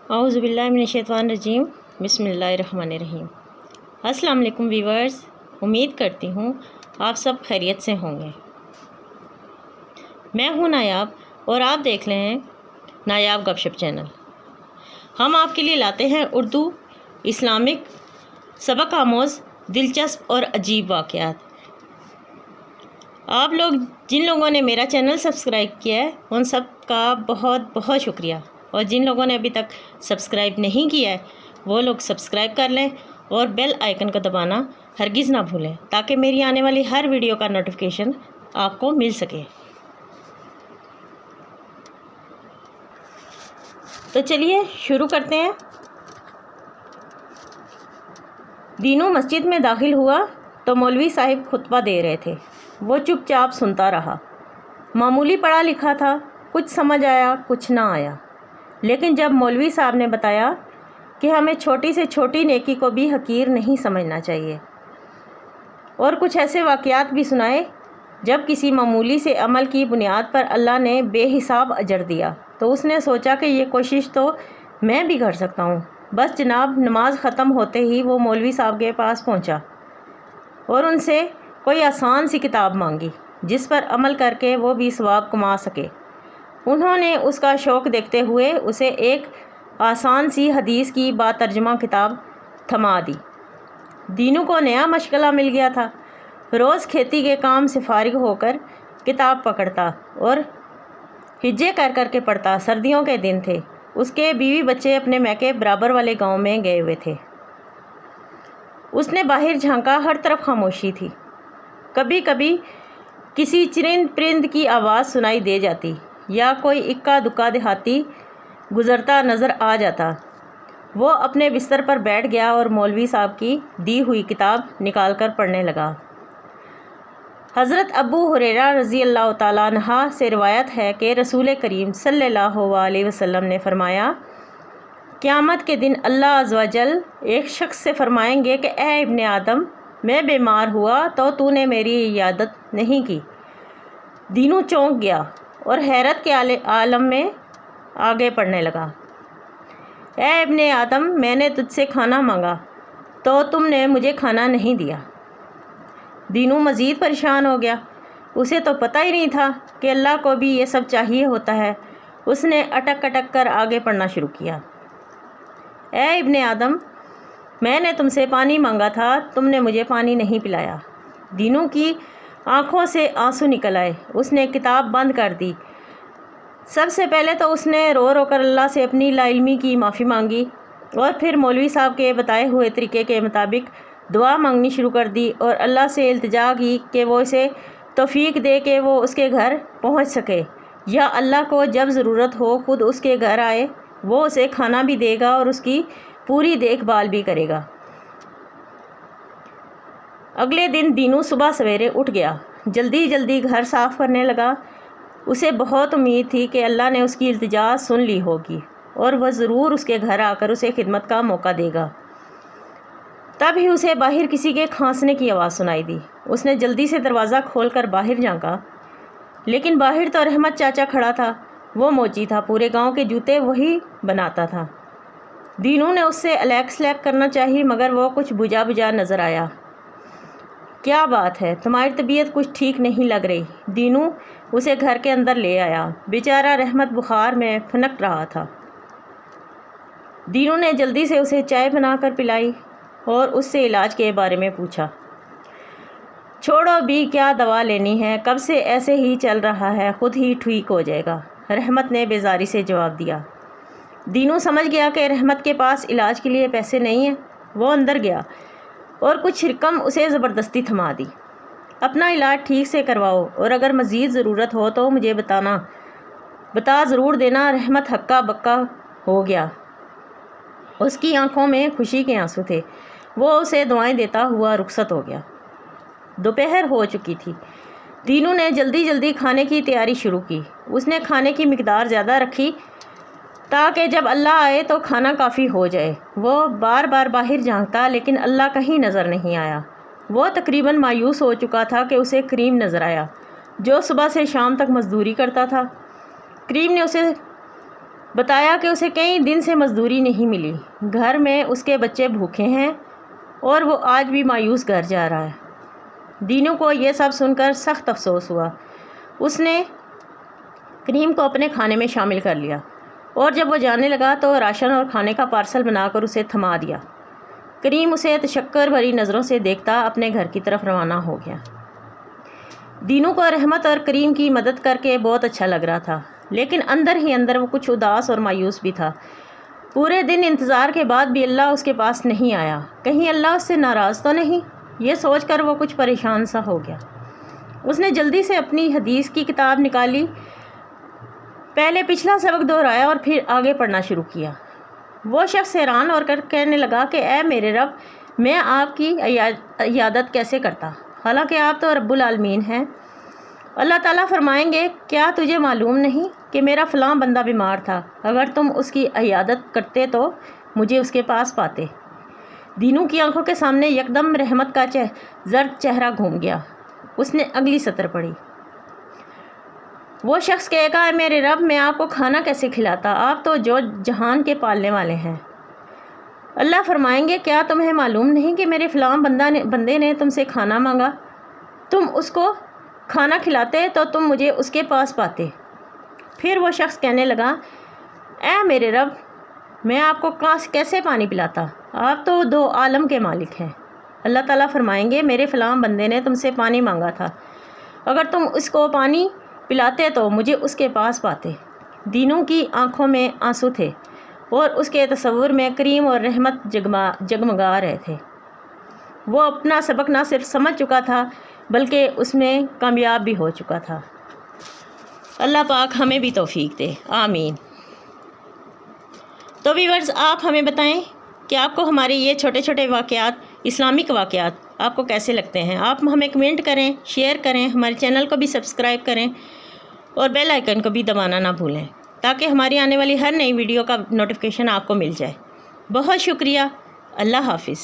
اعوذ باللہ من الشیطان الرجیم بسم اللہ الرحمن الرحیم۔ السلام علیکم ویورز، امید کرتی ہوں آپ سب خیریت سے ہوں گے۔ میں ہوں نایاب اور آپ دیکھ رہے ہیں نایاب گپ شپ چینل۔ ہم آپ کے لیے لاتے ہیں اردو اسلامک سبق آموز دلچسپ اور عجیب واقعات۔ آپ لوگ جن لوگوں نے میرا چینل سبسکرائب کیا ہے ان سب کا بہت بہت شکریہ، اور جن لوگوں نے ابھی تک سبسکرائب نہیں کیا ہے وہ لوگ سبسکرائب کر لیں اور بیل آئیکن کو دبانا ہرگز نہ بھولیں تاکہ میری آنے والی ہر ویڈیو کا نوٹیفیکیشن آپ کو مل سکے۔ تو چلیے شروع کرتے ہیں۔ دینو مسجد میں داخل ہوا تو مولوی صاحب خطبہ دے رہے تھے۔ وہ چپ چاپ سنتا رہا۔ معمولی پڑھا لکھا تھا، کچھ سمجھ آیا کچھ نہ آیا، لیکن جب مولوی صاحب نے بتایا کہ ہمیں چھوٹی سے چھوٹی نیکی کو بھی حقیر نہیں سمجھنا چاہیے، اور کچھ ایسے واقعات بھی سنائے جب کسی معمولی سے عمل کی بنیاد پر اللہ نے بے حساب اجر دیا، تو اس نے سوچا کہ یہ کوشش تو میں بھی کر سکتا ہوں۔ بس جناب نماز ختم ہوتے ہی وہ مولوی صاحب کے پاس پہنچا اور ان سے کوئی آسان سی کتاب مانگی جس پر عمل کر کے وہ بھی ثواب کما سکے۔ انہوں نے اس کا شوق دیکھتے ہوئے اسے ایک آسان سی حدیث کی باترجمہ کتاب تھما دی۔ دینو کو نیا مشغلہ مل گیا تھا۔ روز کھیتی کے کام سے فارغ ہو کر کتاب پکڑتا اور ہجے کر کر کے پڑھتا۔ سردیوں کے دن تھے، اس کے بیوی بچے اپنے میکے برابر والے گاؤں میں گئے ہوئے تھے۔ اس نے باہر جھانکا، ہر طرف خاموشی تھی۔ کبھی کبھی کسی چرند پرند کی آواز سنائی دے جاتی یا کوئی اکا دکا دیہاتی گزرتا نظر آ جاتا۔ وہ اپنے بستر پر بیٹھ گیا اور مولوی صاحب کی دی ہوئی کتاب نکال کر پڑھنے لگا۔ حضرت ابو ہریرہ رضی اللہ تعالیٰ عنہ سے روایت ہے کہ رسول کریم صلی اللہ علیہ وسلم نے فرمایا، قیامت کے دن اللہ عز و جل ایک شخص سے فرمائیں گے کہ اے ابن آدم، میں بیمار ہوا تو تو نے میری عیادت نہیں کی۔ دینو چونک گیا اور حیرت کے عالم میں آگے پڑھنے لگا۔ اے ابن آدم، میں نے تجھ سے کھانا مانگا تو تم نے مجھے کھانا نہیں دیا۔ دینو مزید پریشان ہو گیا۔ اسے تو پتہ ہی نہیں تھا کہ اللہ کو بھی یہ سب چاہیے ہوتا ہے۔ اس نے اٹک اٹک کر آگے پڑھنا شروع کیا۔ اے ابن آدم، میں نے تم سے پانی مانگا تھا، تم نے مجھے پانی نہیں پلایا۔ دینو کی آنکھوں سے آنسو نکل آئے۔ اس نے کتاب بند کر دی۔ سب سے پہلے تو اس نے رو رو کر اللہ سے اپنی لا علمی کی معافی مانگی، اور پھر مولوی صاحب کے بتائے ہوئے طریقے کے مطابق دعا مانگنی شروع کر دی اور اللہ سے التجا کی کہ وہ اسے توفیق دے کہ وہ اس کے گھر پہنچ سکے، یا اللہ کو جب ضرورت ہو خود اس کے گھر آئے، وہ اسے کھانا بھی دے گا اور اس کی پوری دیکھ بھال بھی کرے گا۔ اگلے دن دینو صبح سویرے اٹھ گیا، جلدی جلدی گھر صاف کرنے لگا۔ اسے بہت امید تھی کہ اللہ نے اس کی التجا سن لی ہوگی اور وہ ضرور اس کے گھر آ کر اسے خدمت کا موقع دے گا۔ تب ہی اسے باہر کسی کے کھانسنے کی آواز سنائی دی۔ اس نے جلدی سے دروازہ کھول کر باہر جھانکا، لیکن باہر تو رحمت چاچا کھڑا تھا۔ وہ موچی تھا، پورے گاؤں کے جوتے وہی بناتا تھا۔ دینو نے اس سے الیک سلیک کرنا چاہی مگر وہ کچھ بجھا بجھا نظر آیا۔ کیا بات ہے، تمہاری طبیعت کچھ ٹھیک نہیں لگ رہی۔ دینو اسے گھر کے اندر لے آیا۔ بیچارہ رحمت بخار میں پھنک رہا تھا۔ دینو نے جلدی سے اسے چائے بنا کر پلائی اور اس سے علاج کے بارے میں پوچھا۔ چھوڑو بھی، کیا دوا لینی ہے، کب سے ایسے ہی چل رہا ہے، خود ہی ٹھیک ہو جائے گا، رحمت نے بیزاری سے جواب دیا۔ دینو سمجھ گیا کہ رحمت کے پاس علاج کے لیے پیسے نہیں ہیں۔ وہ اندر گیا اور کچھ رقم اسے زبردستی تھما دی۔ اپنا علاج ٹھیک سے کرواؤ اور اگر مزید ضرورت ہو تو مجھے بتا ضرور دینا۔ رحمت ہکا بکا ہو گیا۔ اس کی آنکھوں میں خوشی کے آنسو تھے۔ وہ اسے دعائیں دیتا ہوا رخصت ہو گیا۔ دوپہر ہو چکی تھی۔ دینو نے جلدی جلدی کھانے کی تیاری شروع کی۔ اس نے کھانے کی مقدار زیادہ رکھی تاکہ جب اللہ آئے تو کھانا کافی ہو جائے۔ وہ بار بار باہر جھانکتا لیکن اللہ کہیں نظر نہیں آیا۔ وہ تقریباً مایوس ہو چکا تھا کہ اسے کریم نظر آیا، جو صبح سے شام تک مزدوری کرتا تھا۔ کریم نے اسے بتایا کہ اسے کئی دن سے مزدوری نہیں ملی، گھر میں اس کے بچے بھوکے ہیں اور وہ آج بھی مایوس گھر جا رہا ہے۔ دینو کو یہ سب سن کر سخت افسوس ہوا۔ اس نے کریم کو اپنے کھانے میں شامل کر لیا اور جب وہ جانے لگا تو راشن اور کھانے کا پارسل بنا کر اسے تھما دیا۔ کریم اسے تشکر بھری نظروں سے دیکھتا اپنے گھر کی طرف روانہ ہو گیا۔ دینو کو رحمت اور کریم کی مدد کر کے بہت اچھا لگ رہا تھا، لیکن اندر ہی اندر وہ کچھ اداس اور مایوس بھی تھا۔ پورے دن انتظار کے بعد بھی اللہ اس کے پاس نہیں آیا، کہیں اللہ اس سے ناراض تو نہیں؟ یہ سوچ کر وہ کچھ پریشان سا ہو گیا۔ اس نے جلدی سے اپنی حدیث کی کتاب نکالی، پہلے پچھلا سبق دہرایا اور پھر آگے پڑھنا شروع کیا۔ وہ شخص حیران ہو کر کہنے لگا کہ اے میرے رب، میں آپ کی عیادت کیسے کرتا، حالانکہ آپ تو رب العالمین ہیں۔ اللہ تعالیٰ فرمائیں گے کیا تجھے معلوم نہیں کہ میرا فلاں بندہ بیمار تھا، اگر تم اس کی عیادت کرتے تو مجھے اس کے پاس پاتے۔ دینو کی آنکھوں کے سامنے یکدم رحمت کا زرد چہرہ گھوم گیا۔ اس نے اگلی سطر پڑھی۔ وہ شخص کہے گا اے میرے رب، میں آپ کو کھانا کیسے کھلاتا، آپ تو جو جہان کے پالنے والے ہیں۔ اللہ فرمائیں گے کیا تمہیں معلوم نہیں کہ میرے فلاں بندے نے تم سے کھانا مانگا، تم اس کو کھانا کھلاتے تو تم مجھے اس کے پاس پاتے۔ پھر وہ شخص کہنے لگا اے میرے رب، میں آپ کو کیسے پانی پلاتا، آپ تو دو عالم کے مالک ہیں۔ اللہ تعالیٰ فرمائیں گے میرے فلاں بندے نے تم سے پانی مانگا تھا، اگر تم اس کو پانی پلاتے تو مجھے اس کے پاس پاتے۔ دینوں کی آنکھوں میں آنسو تھے اور اس کے تصور میں کریم اور رحمت جگمگا رہے تھے۔ وہ اپنا سبق نہ صرف سمجھ چکا تھا بلکہ اس میں کامیاب بھی ہو چکا تھا۔ اللہ پاک ہمیں بھی توفیق دے، آمین۔ تو ویورز، آپ ہمیں بتائیں کہ آپ کو ہمارے یہ چھوٹے چھوٹے واقعات، اسلامک واقعات آپ کو کیسے لگتے ہیں؟ آپ ہمیں کمنٹ کریں، شیئر کریں، ہمارے چینل کو بھی سبسکرائب کریں اور بیل آئیکن کو بھی دبانا نہ بھولیں تاکہ ہماری آنے والی ہر نئی ویڈیو کا نوٹیفیکیشن آپ کو مل جائے۔ بہت شکریہ، اللہ حافظ۔